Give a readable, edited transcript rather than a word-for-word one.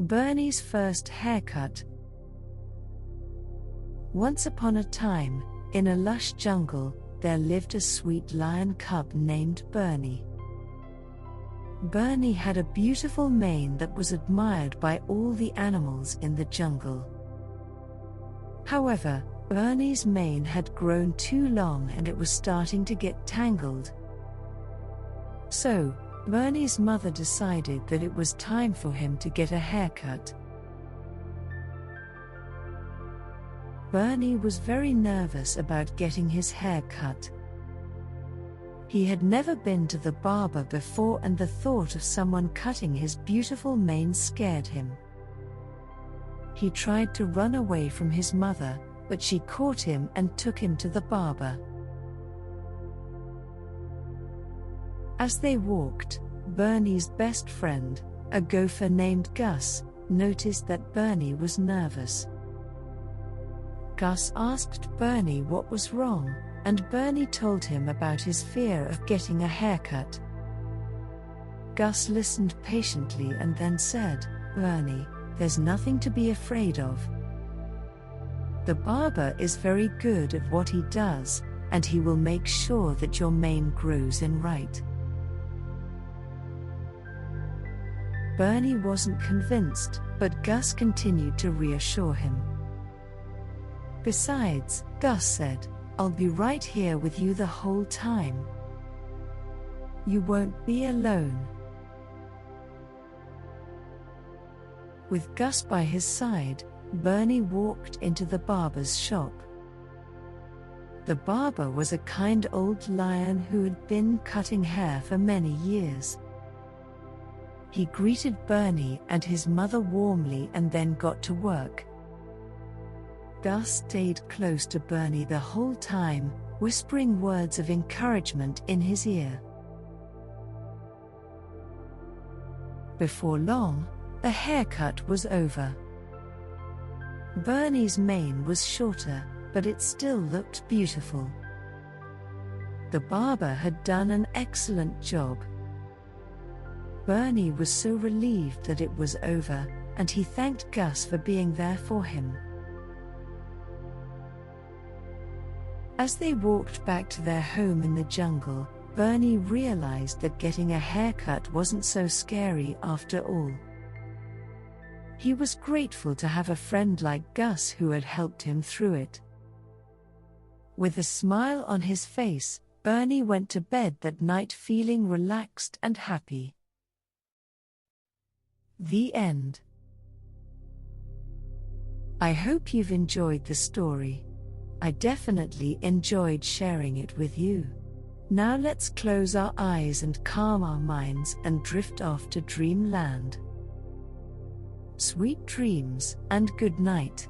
Bernie's first haircut. Once upon a time, in a lush jungle, there lived a sweet lion cub named Bernie. Bernie had a beautiful mane that was admired by all the animals in the jungle. However, Bernie's mane had grown too long and it was starting to get tangled. So, Bernie's mother decided that it was time for him to get a haircut. Bernie was very nervous about getting his hair cut. He had never been to the barber before and the thought of someone cutting his beautiful mane scared him. He tried to run away from his mother, but she caught him and took him to the barber. As they walked, Bernie's best friend, a gopher named Gus, noticed that Bernie was nervous. Gus asked Bernie what was wrong, and Bernie told him about his fear of getting a haircut. Gus listened patiently and then said, "Bernie, there's nothing to be afraid of. The barber is very good at what he does, and he will make sure that your mane grows in right." Bernie wasn't convinced, but Gus continued to reassure him. Besides, Gus said, "I'll be right here with you the whole time. You won't be alone." With Gus by his side, Bernie walked into the barber's shop. The barber was a kind old lion who had been cutting hair for many years. He greeted Bernie and his mother warmly and then got to work. Gus stayed close to Bernie the whole time, whispering words of encouragement in his ear. Before long, the haircut was over. Bernie's mane was shorter, but it still looked beautiful. The barber had done an excellent job. Bernie was so relieved that it was over, and he thanked Gus for being there for him. As they walked back to their home in the jungle, Bernie realized that getting a haircut wasn't so scary after all. He was grateful to have a friend like Gus who had helped him through it. With a smile on his face, Bernie went to bed that night feeling relaxed and happy. The end. I hope you've enjoyed the story. I definitely enjoyed sharing it with you. Now let's close our eyes and calm our minds and drift off to dreamland. Sweet dreams and good night.